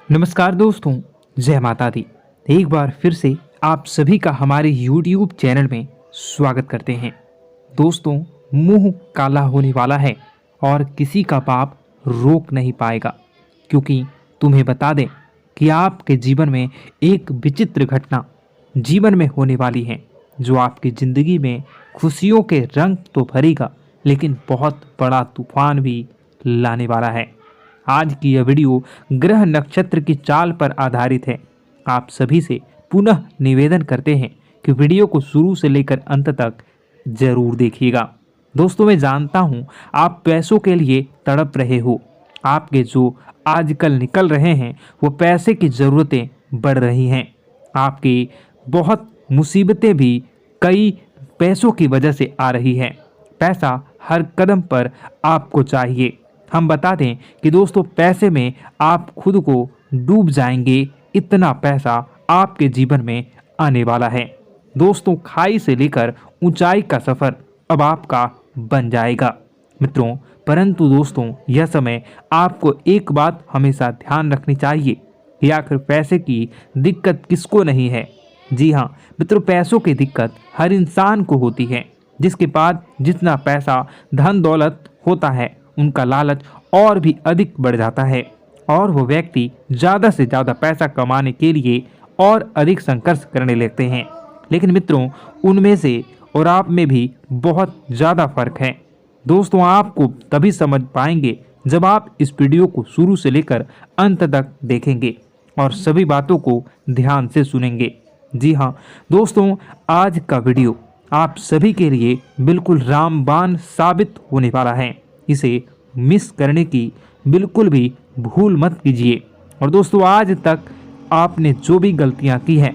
नमस्कार दोस्तों, जय माता दी। एक बार फिर से आप सभी का हमारे YouTube चैनल में स्वागत करते हैं। दोस्तों, मुंह काला होने वाला है और किसी का पाप रोक नहीं पाएगा, क्योंकि तुम्हें बता दें कि आपके जीवन में एक विचित्र घटना जीवन में होने वाली है, जो आपकी ज़िंदगी में खुशियों के रंग तो भरेगा, लेकिन बहुत बड़ा तूफान भी लाने वाला है। आज की यह वीडियो ग्रह नक्षत्र की चाल पर आधारित है। आप सभी से पुनः निवेदन करते हैं कि वीडियो को शुरू से लेकर अंत तक जरूर देखिएगा। दोस्तों, मैं जानता हूं आप पैसों के लिए तड़प रहे हो। आपके जो आजकल निकल रहे हैं वो पैसे की ज़रूरतें बढ़ रही हैं। आपकी बहुत मुसीबतें भी कई पैसों की वजह से आ रही हैं। पैसा हर कदम पर आपको चाहिए। हम बता दें कि दोस्तों, पैसे में आप खुद को डूब जाएंगे, इतना पैसा आपके जीवन में आने वाला है। दोस्तों, खाई से लेकर ऊंचाई का सफ़र अब आपका बन जाएगा मित्रों। परंतु दोस्तों, यह समय आपको एक बात हमेशा ध्यान रखनी चाहिए कि आखिर पैसे की दिक्कत किसको नहीं है। जी हाँ मित्रों, पैसों की दिक्कत हर इंसान को होती है। जिसके पास जितना पैसा धन दौलत होता है, उनका लालच और भी अधिक बढ़ जाता है और वो व्यक्ति ज़्यादा से ज़्यादा पैसा कमाने के लिए और अधिक संघर्ष करने लगते हैं। लेकिन मित्रों, उनमें से और आप में भी बहुत ज़्यादा फर्क है। दोस्तों, आपको तभी समझ पाएंगे जब आप इस वीडियो को शुरू से लेकर अंत तक देखेंगे और सभी बातों को ध्यान से सुनेंगे। जी हाँ दोस्तों, आज का वीडियो आप सभी के लिए बिल्कुल रामबाण साबित होने वाला है। इसे मिस करने की बिल्कुल भी भूल मत कीजिए। और दोस्तों, आज तक आपने जो भी गलतियां की हैं,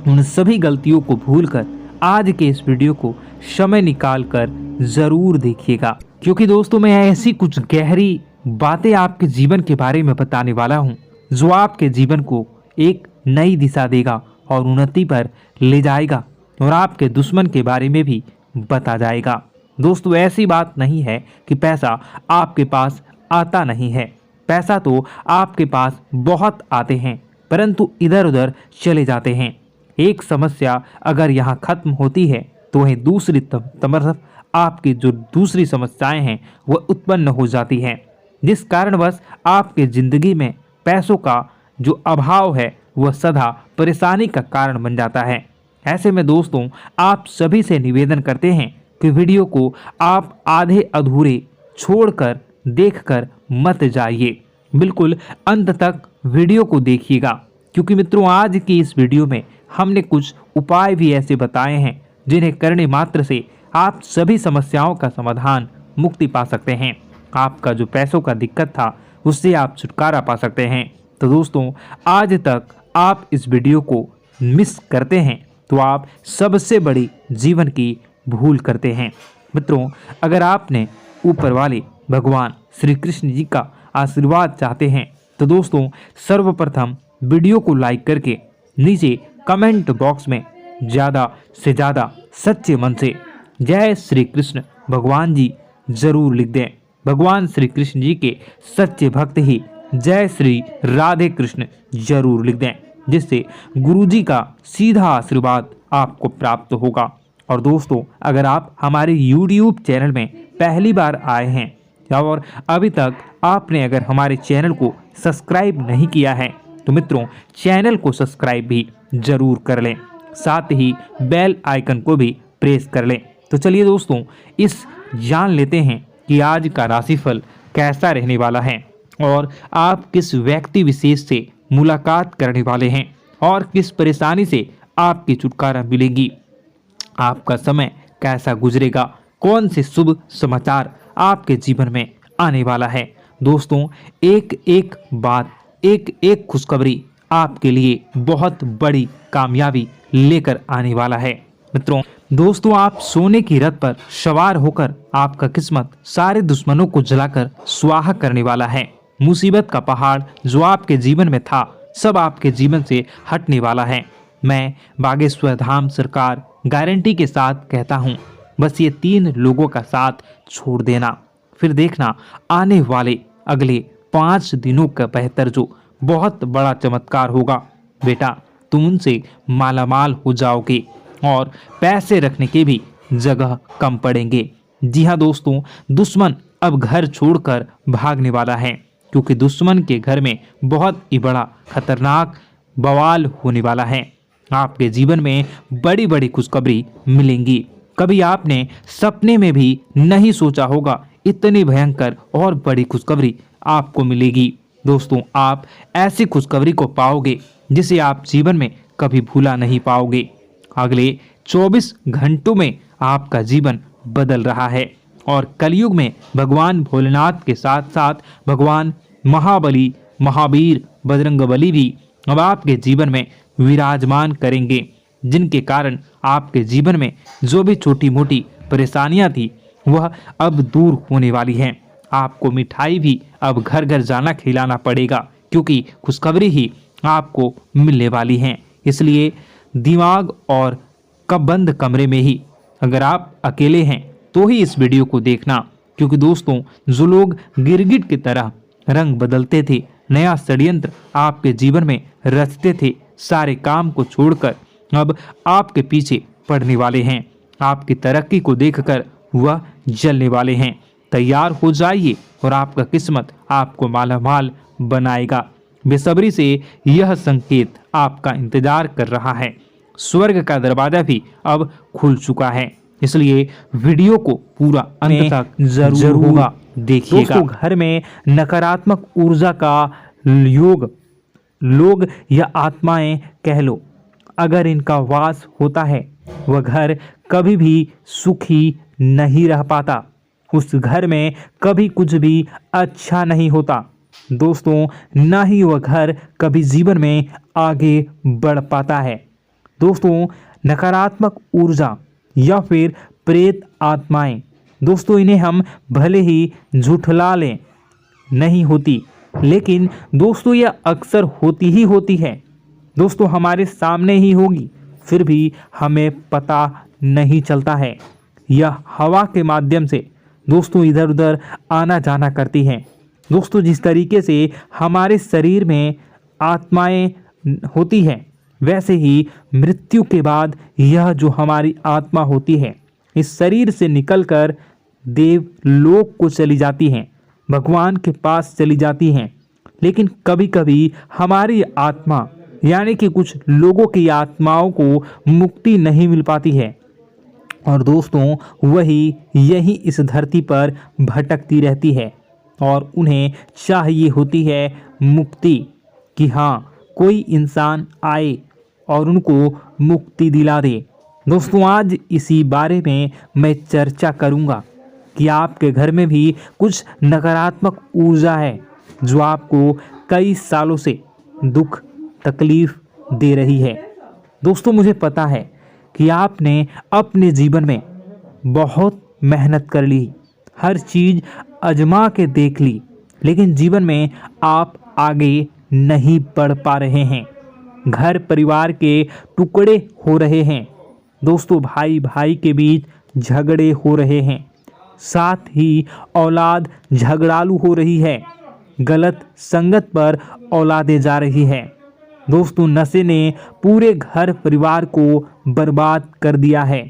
उन सभी गलतियों को भूलकर आज के इस वीडियो को समय निकाल कर ज़रूर देखिएगा, क्योंकि दोस्तों, मैं ऐसी कुछ गहरी बातें आपके जीवन के बारे में बताने वाला हूं, जो आपके जीवन को एक नई दिशा देगा और उन्नति पर ले जाएगा और आपके दुश्मन के बारे में भी बता जाएगा। दोस्तों, ऐसी बात नहीं है कि पैसा आपके पास आता नहीं है। पैसा तो आपके पास बहुत आते हैं, परंतु इधर उधर चले जाते हैं। एक समस्या अगर यहाँ खत्म होती है तो वहीं दूसरी तरफ आपकी जो दूसरी समस्याएं हैं वह उत्पन्न हो जाती हैं, जिस कारणवश आपके ज़िंदगी में पैसों का जो अभाव है वह सदा परेशानी का कारण बन जाता है। ऐसे में दोस्तों, आप सभी से निवेदन करते हैं कि वीडियो को आप आधे अधूरे छोड़कर देखकर मत जाइए। बिल्कुल अंत तक वीडियो को देखिएगा, क्योंकि मित्रों, आज की इस वीडियो में हमने कुछ उपाय भी ऐसे बताए हैं जिन्हें करने मात्र से आप सभी समस्याओं का समाधान मुक्ति पा सकते हैं। आपका जो पैसों का दिक्कत था उससे आप छुटकारा पा सकते हैं। तो दोस्तों, आज तक आप इस वीडियो को मिस करते हैं तो आप सबसे बड़ी जीवन की भूल करते हैं। मित्रों, अगर आपने ऊपर वाले भगवान श्री कृष्ण जी का आशीर्वाद चाहते हैं तो दोस्तों, सर्वप्रथम वीडियो को लाइक करके नीचे कमेंट बॉक्स में ज़्यादा से ज़्यादा सच्चे मन से जय श्री कृष्ण भगवान जी जरूर लिख दें। भगवान श्री कृष्ण जी के सच्चे भक्त ही जय श्री राधे कृष्ण जरूर लिख दें, जिससे गुरु जी का सीधा आशीर्वाद आपको प्राप्त होगा। और दोस्तों, अगर आप हमारे YouTube चैनल में पहली बार आए हैं और अभी तक आपने अगर हमारे चैनल को सब्सक्राइब नहीं किया है तो मित्रों, चैनल को सब्सक्राइब भी ज़रूर कर लें, साथ ही बेल आइकन को भी प्रेस कर लें। तो चलिए दोस्तों, इस जान लेते हैं कि आज का राशिफल कैसा रहने वाला है और आप किस व्यक्ति विशेष से मुलाकात करने वाले हैं और किस परेशानी से आपकी छुटकारा मिलेगी। आपका समय कैसा गुजरेगा, कौन से शुभ समाचार आपके जीवन में आने वाला है। दोस्तों, एक एक बात, एक एक खुशखबरी आपके लिए बहुत बड़ी कामयाबी लेकर आने वाला है। मित्रों, दोस्तों, आप सोने की रथ पर सवार होकर आपका किस्मत सारे दुश्मनों को जलाकर स्वाहा करने वाला है। मुसीबत का पहाड़ जो आपके जीवन में था, सब आपके जीवन से हटने वाला है। मैं बागेश्वर धाम सरकार गारंटी के साथ कहता हूँ, बस ये 3 लोगों का साथ छोड़ देना, फिर देखना आने वाले अगले 5 दिनों का बेहतर जो बहुत बड़ा चमत्कार होगा। बेटा, तुम उनसे मालामाल हो जाओगे और पैसे रखने के भी जगह कम पड़ेंगे। जी हाँ दोस्तों, दुश्मन अब घर छोड़कर भागने वाला है, क्योंकि दुश्मन के घर में बहुत ही बड़ा खतरनाक बवाल होने वाला है। आपके जीवन में बड़ी बड़ी खुशखबरी मिलेंगी। कभी आपने सपने में भी नहीं सोचा होगा इतनी भयंकर और बड़ी खुशखबरी आपको मिलेगी। दोस्तों, आप ऐसी खुशखबरी को पाओगे जिसे आप जीवन में कभी भूला नहीं पाओगे। अगले 24 घंटों में आपका जीवन बदल रहा है और कलयुग में भगवान भोलेनाथ के साथ साथ भगवान महाबली, महावीर, बजरंगबली भी अब आपके जीवन में विराजमान करेंगे, जिनके कारण आपके जीवन में जो भी छोटी मोटी परेशानियां थी वह अब दूर होने वाली हैं। आपको मिठाई भी अब घर घर जाना खिलाना पड़ेगा, क्योंकि खुशखबरी ही आपको मिलने वाली हैं। इसलिए दिमाग और बंद कमरे में ही, अगर आप अकेले हैं तो ही इस वीडियो को देखना, क्योंकि दोस्तों जो लोग गिरगिट की तरह रंग बदलते थे, नया षड्यंत्र आपके जीवन में रचते थे, सारे काम को छोड़कर अब आपके पीछे पड़ने वाले हैं। आपकी तरक्की को देखकर वह जलने वाले हैं। तैयार हो जाइए और आपका किस्मत आपको मालामाल बनाएगा। बेसब्री से यह संकेत आपका इंतजार कर रहा है। स्वर्ग का दरवाजा भी अब खुल चुका है, इसलिए वीडियो को पूरा अंत तक जरूर देखिएगा। दोस्तों, घर में नकारात्मक ऊर्जा का योग, लोग या आत्माएं कह लो, अगर इनका वास होता है वह घर कभी भी सुखी नहीं रह पाता। उस घर में कभी कुछ भी अच्छा नहीं होता दोस्तों, ना ही वह घर कभी जीवन में आगे बढ़ पाता है। दोस्तों, नकारात्मक ऊर्जा या फिर प्रेत आत्माएं, दोस्तों इन्हें हम भले ही झुठला लें नहीं होती, लेकिन दोस्तों यह अक्सर होती ही होती है। दोस्तों, हमारे सामने ही होगी, फिर भी हमें पता नहीं चलता है। यह हवा के माध्यम से दोस्तों इधर उधर आना जाना करती हैं। दोस्तों, जिस तरीके से हमारे शरीर में आत्माएं होती हैं, वैसे ही मृत्यु के बाद यह जो हमारी आत्मा होती है इस शरीर से निकलकर देवलोक को चली जाती हैं, भगवान के पास चली जाती हैं। लेकिन कभी कभी हमारी आत्मा यानी कि कुछ लोगों की आत्माओं को मुक्ति नहीं मिल पाती है और दोस्तों वही यही इस धरती पर भटकती रहती है और उन्हें चाहिए होती है मुक्ति, कि हाँ कोई इंसान आए और उनको मुक्ति दिला दे। दोस्तों, आज इसी बारे में मैं चर्चा करूंगा कि आपके घर में भी कुछ नकारात्मक ऊर्जा है जो आपको कई सालों से दुख तकलीफ दे रही है। दोस्तों, मुझे पता है कि आपने अपने जीवन में बहुत मेहनत कर ली, हर चीज़ आजमा के देख ली, लेकिन जीवन में आप आगे नहीं बढ़ पा रहे हैं। घर परिवार के टुकड़े हो रहे हैं। दोस्तों, भाई भाई के बीच झगड़े हो रहे हैं, साथ ही औलाद झगड़ालू हो रही है, गलत संगत पर औलादें जा रही है। दोस्तों, नशे ने पूरे घर परिवार को बर्बाद कर दिया है,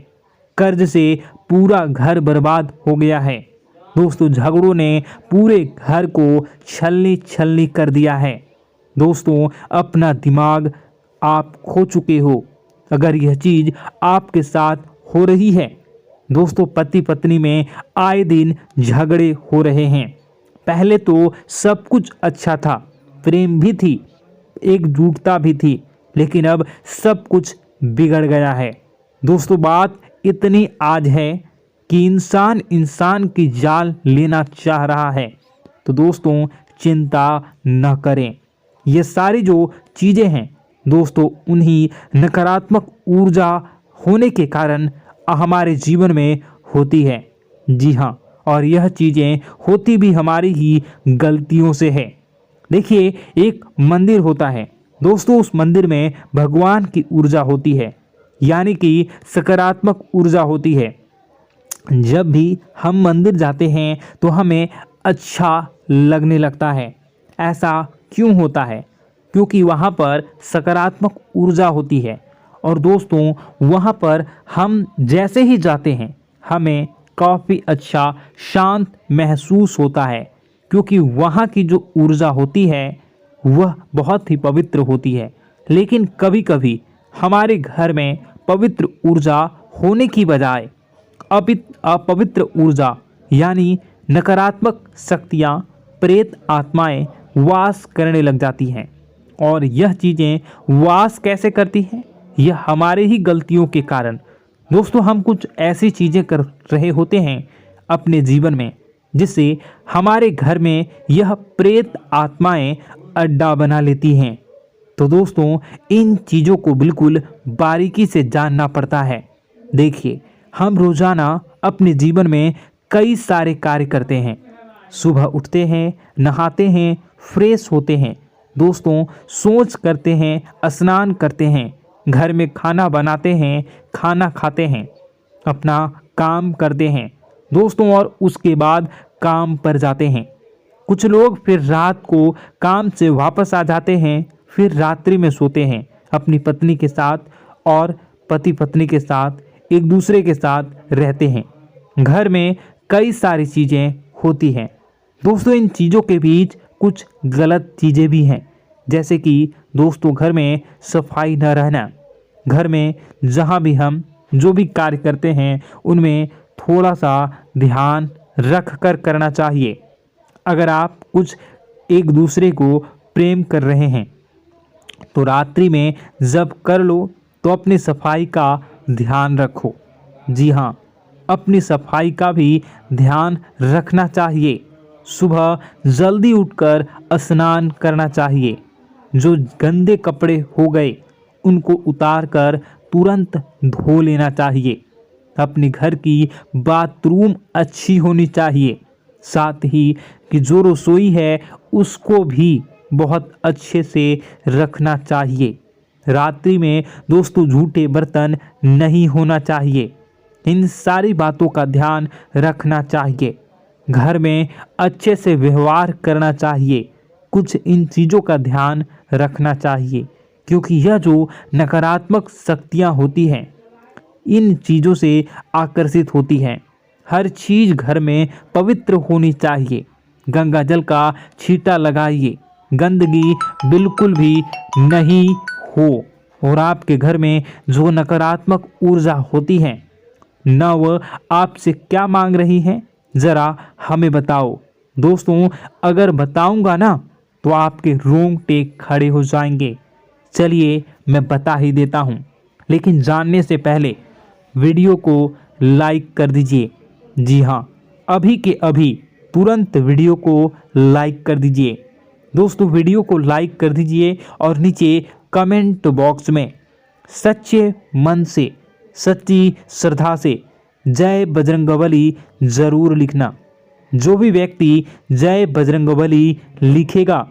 कर्ज से पूरा घर बर्बाद हो गया है। दोस्तों, झगड़ों ने पूरे घर को छलनी छलनी कर दिया है। दोस्तों, अपना दिमाग आप खो चुके हो अगर यह चीज़ आपके साथ हो रही है। दोस्तों, पति पत्नी में आए दिन झगड़े हो रहे हैं। पहले तो सब कुछ अच्छा था, प्रेम भी थी, एकजुटता भी थी, लेकिन अब सब कुछ बिगड़ गया है। दोस्तों, बात इतनी आज है कि इंसान इंसान की जान लेना चाह रहा है। तो दोस्तों, चिंता न करें। ये सारी जो चीज़ें हैं दोस्तों, उन्हीं नकारात्मक ऊर्जा होने के कारण हमारे जीवन में होती है। जी हाँ, और यह चीज़ें होती भी हमारी ही गलतियों से है। देखिए, एक मंदिर होता है दोस्तों, उस मंदिर में भगवान की ऊर्जा होती है, यानी कि सकारात्मक ऊर्जा होती है। जब भी हम मंदिर जाते हैं तो हमें अच्छा लगने लगता है। ऐसा क्यों होता है? क्योंकि वहाँ पर सकारात्मक ऊर्जा होती है। और दोस्तों वहाँ पर हम जैसे ही जाते हैं हमें काफ़ी अच्छा शांत महसूस होता है, क्योंकि वहाँ की जो ऊर्जा होती है वह बहुत ही पवित्र होती है। लेकिन कभी कभी हमारे घर में पवित्र ऊर्जा होने की बजाय अपवित्र ऊर्जा यानी नकारात्मक शक्तियाँ, प्रेत आत्माएं वास करने लग जाती हैं। और यह चीज़ें वास कैसे करती हैं? यह हमारे ही गलतियों के कारण। दोस्तों हम कुछ ऐसी चीज़ें कर रहे होते हैं अपने जीवन में जिससे हमारे घर में यह प्रेत आत्माएं अड्डा बना लेती हैं। तो दोस्तों इन चीज़ों को बिल्कुल बारीकी से जानना पड़ता है। देखिए हम रोज़ाना अपने जीवन में कई सारे कार्य करते हैं। सुबह उठते हैं, नहाते हैं, फ्रेश होते हैं, दोस्तों सोच करते हैं, स्नान करते हैं, घर में खाना बनाते हैं, खाना खाते हैं, अपना काम करते हैं दोस्तों, और उसके बाद काम पर जाते हैं। कुछ लोग फिर रात को काम से वापस आ जाते हैं, फिर रात्रि में सोते हैं अपनी पत्नी के साथ, और पति पत्नी के साथ एक दूसरे के साथ रहते हैं। घर में कई सारी चीज़ें होती हैं दोस्तों। इन चीज़ों के बीच कुछ गलत चीज़ें भी हैं, जैसे कि दोस्तों घर में सफाई न रहना। घर में जहाँ भी हम जो भी कार्य करते हैं उनमें थोड़ा सा ध्यान रख कर करना चाहिए। अगर आप कुछ एक दूसरे को प्रेम कर रहे हैं तो रात्रि में जब कर लो तो अपनी सफाई का ध्यान रखो। जी हाँ, अपनी सफाई का भी ध्यान रखना चाहिए। सुबह जल्दी उठकर स्नान करना चाहिए। जो गंदे कपड़े हो गए उनको उतार कर तुरंत धो लेना चाहिए। अपने घर की बाथरूम अच्छी होनी चाहिए। साथ ही कि जो रसोई है उसको भी बहुत अच्छे से रखना चाहिए। रात्रि में दोस्तों झूठे बर्तन नहीं होना चाहिए। इन सारी बातों का ध्यान रखना चाहिए। घर में अच्छे से व्यवहार करना चाहिए। कुछ इन चीज़ों का ध्यान रखना चाहिए, क्योंकि यह जो नकारात्मक शक्तियाँ होती हैं इन चीज़ों से आकर्षित होती हैं। हर चीज़ घर में पवित्र होनी चाहिए। गंगा जल का छींटा लगाइए, गंदगी बिल्कुल भी नहीं हो। और आपके घर में जो नकारात्मक ऊर्जा होती है न वह आपसे क्या मांग रही है, ज़रा हमें बताओ। दोस्तों अगर बताऊंगा ना तो आपके रोंगटे खड़े हो जाएंगे। चलिए मैं बता ही देता हूँ, लेकिन जानने से पहले वीडियो को लाइक कर दीजिए। जी हाँ, अभी के अभी तुरंत वीडियो को लाइक कर दीजिए। दोस्तों वीडियो को लाइक कर दीजिए और नीचे कमेंट बॉक्स में सच्चे मन से, सच्ची श्रद्धा से जय बजरंगबली ज़रूर लिखना। जो भी व्यक्ति जय बजरंगबली लिखेगा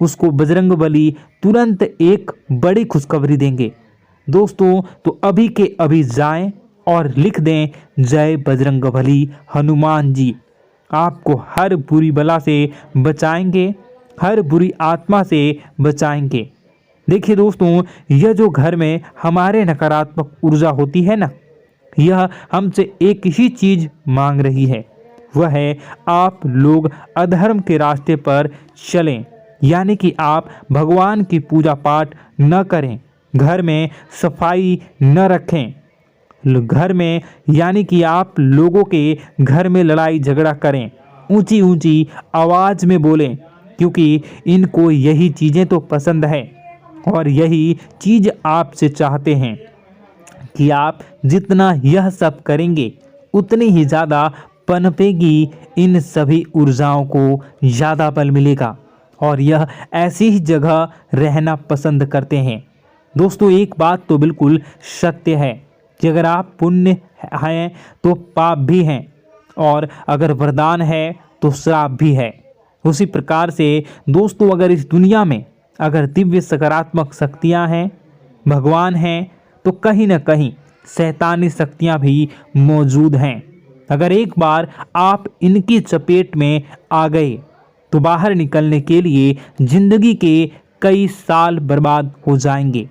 उसको बजरंगबली तुरंत एक बड़ी खुशखबरी देंगे। दोस्तों तो अभी के अभी जाएं और लिख दें जय बजरंगबली हनुमान जी। आपको हर बुरी बला से बचाएंगे, हर बुरी आत्मा से बचाएंगे। देखिए दोस्तों, यह जो घर में हमारे नकारात्मक ऊर्जा होती है ना, यह हमसे एक ही चीज़ मांग रही है, वह है आप लोग अधर्म के रास्ते पर चलें, यानी कि आप भगवान की पूजा पाठ न करें, घर में सफाई न रखें, घर में यानी कि आप लोगों के घर में लड़ाई झगड़ा करें, ऊंची ऊंची आवाज़ में बोलें, क्योंकि इनको यही चीज़ें तो पसंद है और यही चीज़ आपसे चाहते हैं कि आप जितना यह सब करेंगे उतनी ही ज़्यादा पनपेगी इन सभी ऊर्जाओं को ज़्यादा बल मिलेगा और यह ऐसी ही जगह रहना पसंद करते हैं। दोस्तों एक बात तो बिल्कुल सत्य है कि अगर आप पुण्य हैं तो पाप भी हैं, और अगर वरदान है तो श्राप भी है। उसी प्रकार से दोस्तों अगर इस दुनिया में अगर दिव्य सकारात्मक शक्तियां हैं, भगवान हैं, तो कहीं ना कहीं शैतानी शक्तियां भी मौजूद हैं। अगर एक बार आप इनकी चपेट में आ गए तो बाहर निकलने के लिए जिंदगी के कई साल बर्बाद हो जाएंगे।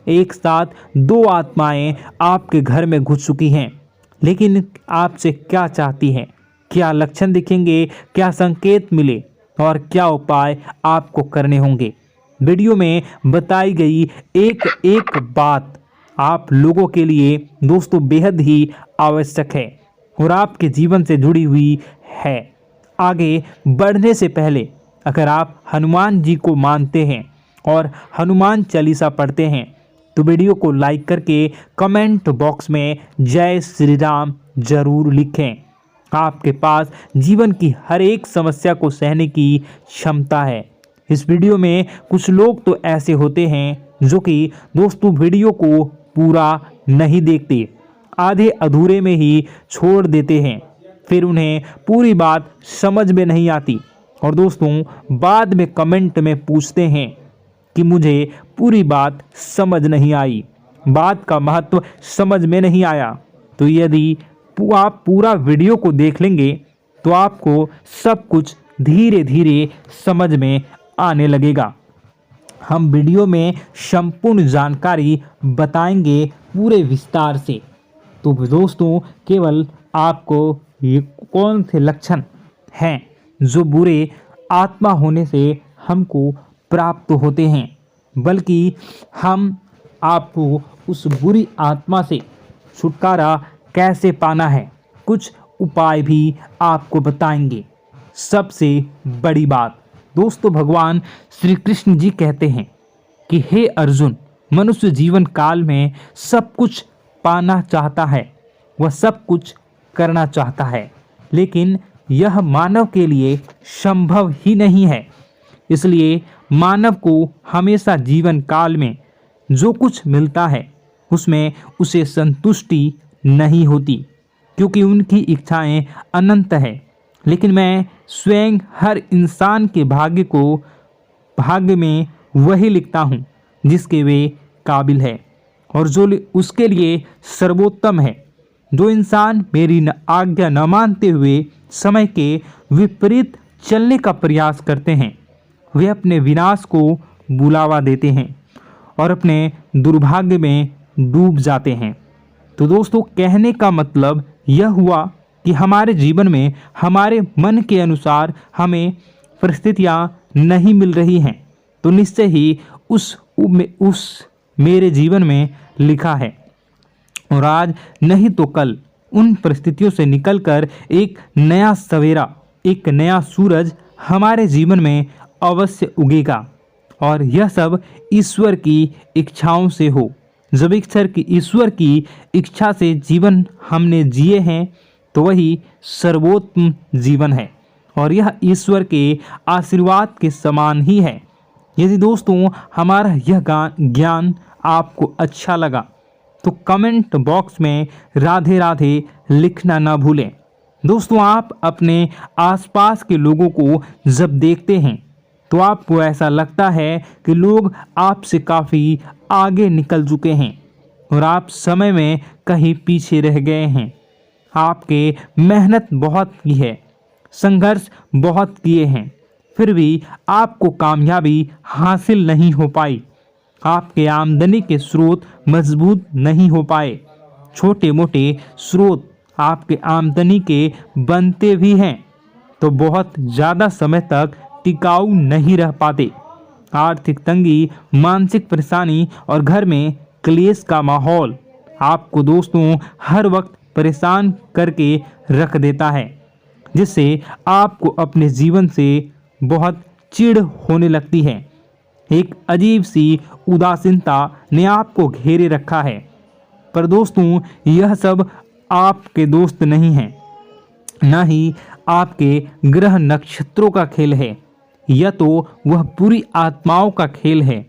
एक साथ दो आत्माएं आपके घर में घुस चुकी हैं, लेकिन आपसे क्या चाहती हैं, क्या लक्षण दिखेंगे, क्या संकेत मिले और क्या उपाय आपको करने होंगे। वीडियो में बताई गई एक एक बात आप लोगों के लिए दोस्तों बेहद ही आवश्यक है और आपके जीवन से जुड़ी हुई है। आगे बढ़ने से पहले अगर आप हनुमान जी को मानते हैं और हनुमान चालीसा पढ़ते हैं तो वीडियो को लाइक करके कमेंट बॉक्स में जय श्री राम जरूर लिखें। आपके पास जीवन की हर एक समस्या को सहने की क्षमता है। इस वीडियो में कुछ लोग तो ऐसे होते हैं जो कि दोस्तों वीडियो को पूरा नहीं देखते, आधे अधूरे में ही छोड़ देते हैं, फिर उन्हें पूरी बात समझ में नहीं आती और दोस्तों बाद में कमेंट में पूछते हैं कि मुझे पूरी बात समझ नहीं आई, बात का महत्व समझ में नहीं आया। तो यदि आप पूरा वीडियो को देख लेंगे तो आपको सब कुछ धीरे धीरे समझ में आने लगेगा। हम वीडियो में संपूर्ण जानकारी बताएंगे पूरे विस्तार से। तो दोस्तों केवल आपको ये कौन से लक्षण हैं जो बुरे आत्मा होने से हमको प्राप्त होते हैं, बल्कि हम आपको उस बुरी आत्मा से छुटकारा कैसे पाना है, कुछ उपाय भी आपको बताएंगे। सबसे बड़ी बात दोस्तों, भगवान श्री कृष्ण जी कहते हैं कि हे अर्जुन, मनुष्य जीवन काल में सब कुछ पाना चाहता है, वह सब कुछ करना चाहता है, लेकिन यह मानव के लिए संभव ही नहीं है। इसलिए मानव को हमेशा जीवन काल में जो कुछ मिलता है उसमें उसे संतुष्टि नहीं होती, क्योंकि उनकी इच्छाएं अनंत है। लेकिन मैं स्वयं हर इंसान के भाग्य में वही लिखता हूँ जिसके वे काबिल है और जो उसके लिए सर्वोत्तम है। जो इंसान मेरी आज्ञा न मानते हुए समय के विपरीत चलने का प्रयास करते हैं, वे अपने विनाश को बुलावा देते हैं और अपने दुर्भाग्य में डूब जाते हैं। तो दोस्तों कहने का मतलब यह हुआ कि हमारे जीवन में हमारे मन के अनुसार हमें परिस्थितियां नहीं मिल रही हैं, तो निश्चय ही उस मेरे जीवन में लिखा है और आज नहीं तो कल उन परिस्थितियों से निकलकर एक नया सवेरा, एक नया सूरज हमारे जीवन में अवश्य उगेगा। और यह सब ईश्वर की इच्छाओं से हो। जब ईश्वर की इच्छा से जीवन हमने जिए हैं तो वही सर्वोत्तम जीवन है और यह ईश्वर के आशीर्वाद के समान ही है। यदि दोस्तों हमारा यह ज्ञान आपको अच्छा लगा तो कमेंट बॉक्स में राधे राधे लिखना ना भूलें। दोस्तों आप अपने आसपास के लोगों को जब देखते हैं तो आपको ऐसा लगता है कि लोग आपसे काफ़ी आगे निकल चुके हैं और आप समय में कहीं पीछे रह गए हैं। आपके मेहनत बहुत की है, संघर्ष बहुत किए हैं, फिर भी आपको कामयाबी हासिल नहीं हो पाई। आपके आमदनी के स्रोत मजबूत नहीं हो पाए। छोटे मोटे स्रोत आपके आमदनी के बनते भी हैं तो बहुत ज़्यादा समय तक टिकाऊ नहीं रह पाते। आर्थिक तंगी, मानसिक परेशानी और घर में क्लेश का माहौल आपको दोस्तों हर वक्त परेशान करके रख देता है, जिससे आपको अपने जीवन से बहुत चिढ़ होने लगती है। एक अजीब सी उदासीनता ने आपको घेरे रखा है। पर दोस्तों यह सब आपके दोस्त नहीं हैं, न ही आपके ग्रह नक्षत्रों का खेल है, यह तो वह बुरी आत्माओं का खेल है।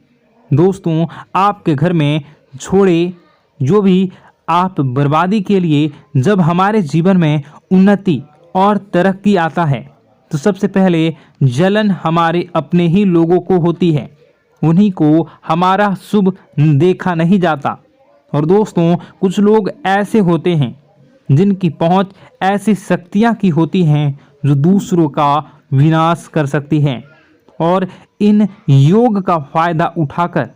दोस्तों आपके घर में छोड़े जो भी आप बर्बादी के लिए जब हमारे जीवन में उन्नति और तरक्की आता है तो सबसे पहले जलन हमारे अपने ही लोगों को होती है, उन्हीं को हमारा शुभ देखा नहीं जाता। और दोस्तों कुछ लोग ऐसे होते हैं जिनकी पहुंच ऐसी शक्तियां की होती हैं जो दूसरों का विनाश कर सकती हैं और इन योग का फायदा उठाकर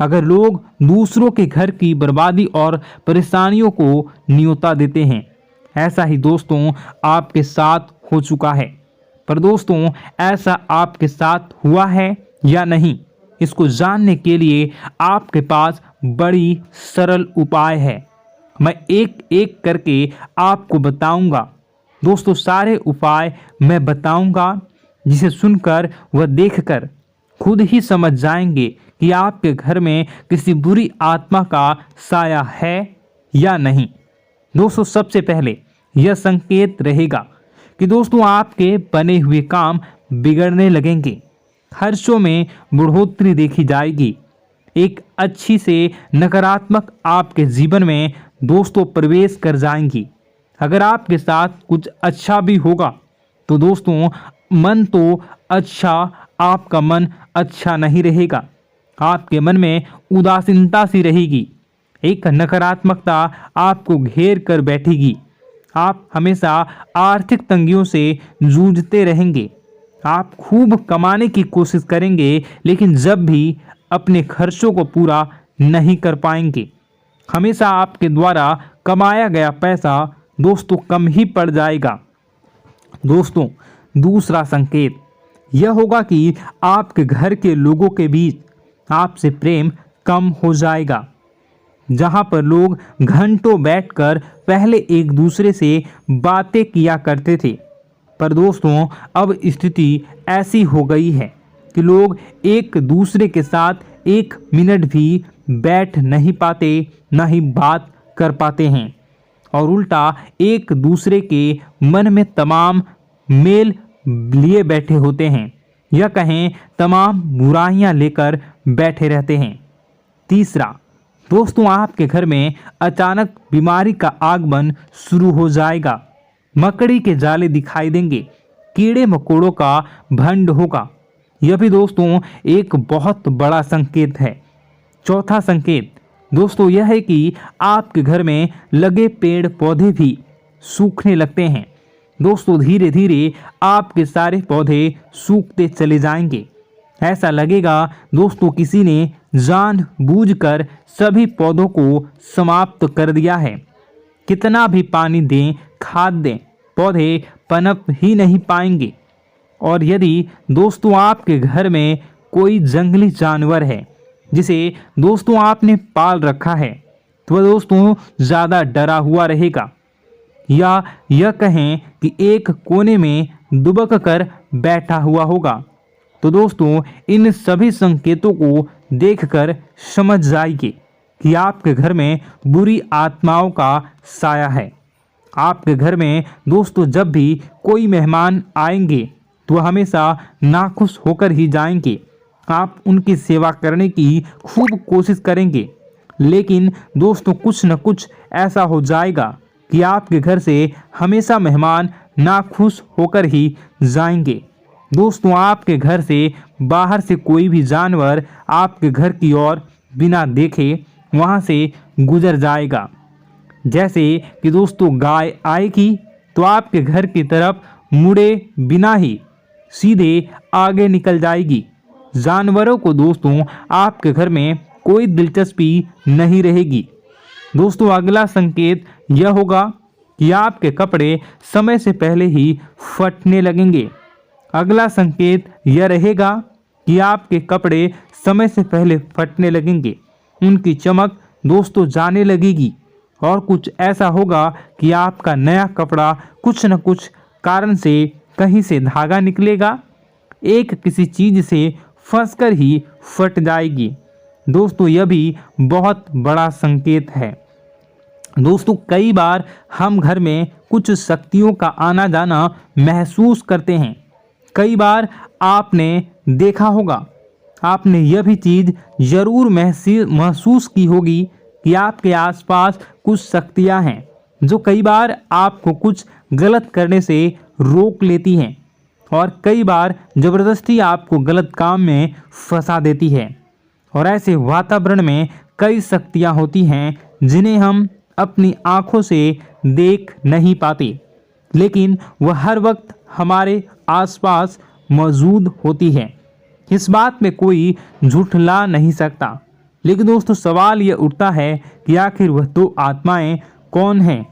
अगर लोग दूसरों के घर की बर्बादी और परेशानियों को न्योता देते हैं, ऐसा ही दोस्तों आपके साथ हो चुका है। पर दोस्तों ऐसा आपके साथ हुआ है या नहीं, इसको जानने के लिए आपके पास बड़ी सरल उपाय है। मैं एक एक करके आपको बताऊंगा। दोस्तों सारे उपाय मैं बताऊंगा, जिसे सुनकर व देखकर खुद ही समझ जाएंगे कि आपके घर में किसी बुरी आत्मा का साया है या नहीं। दोस्तों सबसे पहले यह संकेत रहेगा कि दोस्तों आपके बने हुए काम बिगड़ने लगेंगे, खर्चों में बढ़ोतरी देखी जाएगी, एक अच्छी से नकारात्मक आपके जीवन में दोस्तों प्रवेश कर जाएंगी। अगर आपके साथ कुछ अच्छा भी होगा तो दोस्तों मन तो अच्छा, आपका मन अच्छा नहीं रहेगा। आपके मन में उदासीनता सी रहेगी, एक नकारात्मकता आपको घेर कर बैठेगी। आप हमेशा आर्थिक तंगियों से जूझते रहेंगे। आप खूब कमाने की कोशिश करेंगे, लेकिन जब भी अपने खर्चों को पूरा नहीं कर पाएंगे। हमेशा आपके द्वारा कमाया गया पैसा दोस्तों कम ही पड़ जाएगा। दोस्तों दूसरा संकेत यह होगा कि आपके घर के लोगों के बीच आपसे प्रेम कम हो जाएगा। जहां पर लोग घंटों बैठकर पहले एक दूसरे से बातें किया करते थे, पर दोस्तों अब स्थिति ऐसी हो गई है कि लोग एक दूसरे के साथ एक मिनट भी बैठ नहीं पाते, न ही बात कर पाते हैं, और उल्टा एक दूसरे के मन में तमाम मेल लिए बैठे होते हैं, या कहें तमाम बुराइयां लेकर बैठे रहते हैं। तीसरा दोस्तों आपके घर में अचानक बीमारी का आगमन शुरू हो जाएगा। मकड़ी के जाले दिखाई देंगे, कीड़े मकोड़ों का भंड होगा। यह भी दोस्तों एक बहुत बड़ा संकेत है। चौथा संकेत दोस्तों यह है कि आपके घर में लगे पेड़ पौधे भी सूखने लगते हैं। दोस्तों धीरे धीरे आपके सारे पौधे सूखते चले जाएंगे। ऐसा लगेगा दोस्तों किसी ने जानबूझकर सभी पौधों को समाप्त कर दिया है। कितना भी पानी दें, खाद दें, पौधे पनप ही नहीं पाएंगे। और यदि दोस्तों आपके घर में कोई जंगली जानवर है जिसे दोस्तों आपने पाल रखा है, तो वह दोस्तों ज़्यादा डरा हुआ रहेगा, या यह कहें कि एक कोने में दुबक कर बैठा हुआ होगा, तो दोस्तों इन सभी संकेतों को देखकर समझ जाइए कि आपके घर में बुरी आत्माओं का साया है। आपके घर में दोस्तों जब भी कोई मेहमान आएंगे तो हमेशा नाखुश होकर ही जाएंगे। आप उनकी सेवा करने की खूब कोशिश करेंगे, लेकिन दोस्तों कुछ न कुछ ऐसा हो जाएगा कि आपके घर से हमेशा मेहमान नाखुश होकर ही जाएंगे। दोस्तों आपके घर से बाहर से कोई भी जानवर आपके घर की ओर बिना देखे वहां से गुजर जाएगा। जैसे कि दोस्तों गाय आएगी तो आपके घर की तरफ मुड़े बिना ही सीधे आगे निकल जाएगी। जानवरों को दोस्तों आपके घर में कोई दिलचस्पी नहीं रहेगी। दोस्तों अगला संकेत यह होगा कि आपके कपड़े समय से पहले ही फटने लगेंगे। अगला संकेत यह रहेगा कि आपके कपड़े समय से पहले फटने लगेंगे, उनकी चमक दोस्तों जाने लगेगी, और कुछ ऐसा होगा कि आपका नया कपड़ा कुछ न कुछ कारण से कहीं से धागा निकलेगा, एक किसी चीज से फंसकर ही फट जाएगी। दोस्तों यह भी बहुत बड़ा संकेत है। दोस्तों कई बार हम घर में कुछ शक्तियों का आना जाना महसूस करते हैं। कई बार आपने देखा होगा, आपने यह भी चीज़ जरूर महसूस की होगी कि आपके आसपास कुछ शक्तियां हैं जो कई बार आपको कुछ गलत करने से रोक लेती हैं, और कई बार ज़बरदस्ती आपको गलत काम में फंसा देती है। और ऐसे वातावरण में कई शक्तियां होती हैं जिन्हें हम अपनी आँखों से देख नहीं पाते, लेकिन वह हर वक्त हमारे आसपास मौजूद होती है। इस बात में कोई झूठला नहीं सकता। लेकिन दोस्तों सवाल यह उठता है कि आखिर वह दो आत्माएं कौन हैं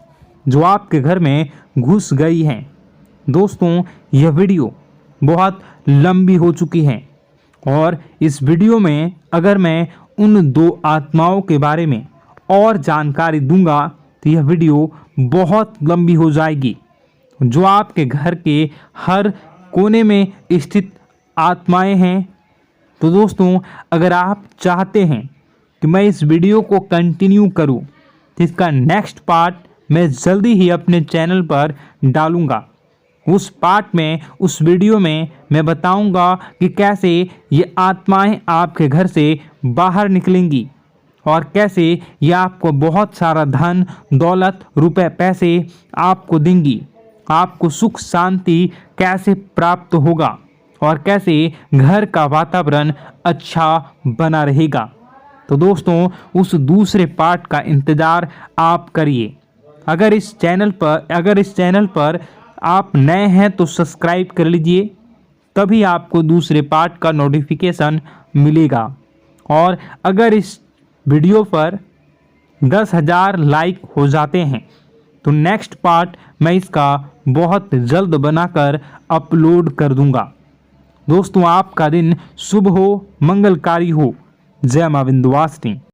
जो आपके घर में घुस गई हैं। दोस्तों यह वीडियो बहुत लंबी हो चुकी है और इस वीडियो में अगर मैं उन दो आत्माओं के बारे में और जानकारी दूंगा तो यह वीडियो बहुत लंबी हो जाएगी। जो आपके घर के हर कोने में स्थित आत्माएं हैं। तो दोस्तों अगर आप चाहते हैं कि मैं इस वीडियो को कंटिन्यू करूं तो इसका नेक्स्ट पार्ट मैं जल्दी ही अपने चैनल पर डालूंगा। उस पार्ट में उस वीडियो में मैं बताऊंगा कि कैसे ये आत्माएं आपके घर से बाहर निकलेंगी और कैसे ये आपको बहुत सारा धन दौलत रुपए पैसे आपको देंगी, आपको सुख शांति कैसे प्राप्त होगा और कैसे घर का वातावरण अच्छा बना रहेगा। तो दोस्तों उस दूसरे पार्ट का इंतज़ार आप करिए। अगर इस चैनल पर आप नए हैं तो सब्सक्राइब कर लीजिए, तभी आपको दूसरे पार्ट का नोटिफिकेशन मिलेगा। और अगर इस वीडियो पर 10,000 लाइक हो जाते हैं तो नेक्स्ट पार्ट मैं इसका बहुत जल्द बनाकर अपलोड कर दूंगा। दोस्तों आपका दिन शुभ हो, मंगलकारी हो। जय मां विंध्यवासिनी।